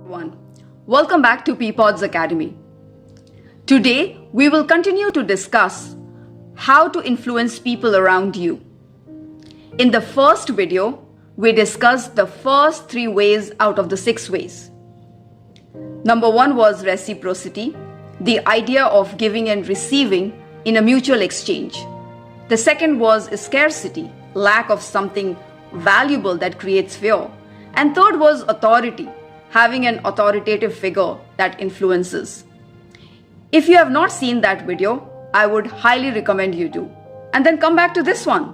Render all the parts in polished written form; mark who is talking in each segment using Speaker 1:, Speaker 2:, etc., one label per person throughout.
Speaker 1: Everyone, welcome back to Peapod's Academy. Today, we will continue to discuss how to influence people around you. In the first video, we discussed the first 3 ways out of the 6 ways. Number 1 was reciprocity, the idea of giving and receiving in a mutual exchange. The second was scarcity, lack of something valuable that creates fear. And third was authority, having an authoritative figure that influences. If you have not seen that video, I would highly recommend you do. And then come back to this one.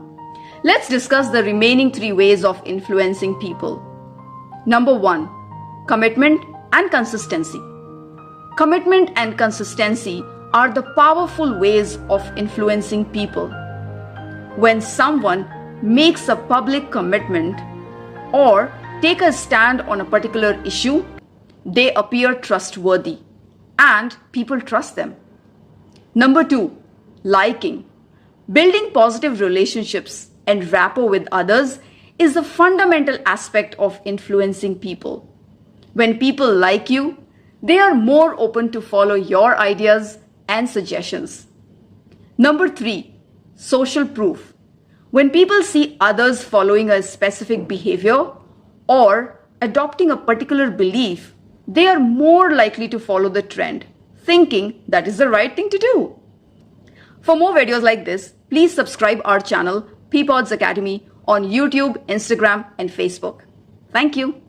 Speaker 1: Let's discuss the remaining 3 ways of influencing people. Number 1, commitment and consistency. Commitment and consistency are the powerful ways of influencing people. When someone makes a public commitment or take a stand on a particular issue, they appear trustworthy and people trust them. Number 2, liking. Building positive relationships and rapport with others is the fundamental aspect of influencing people. When people like you, they are more open to follow your ideas and suggestions. Number 3, social proof. When people see others following a specific behavior or adopting a particular belief, they are more likely to follow the trend, thinking that is the right thing to do. For more videos like this, please subscribe our channel, Peapod's Academy, on YouTube, Instagram, and Facebook. Thank you.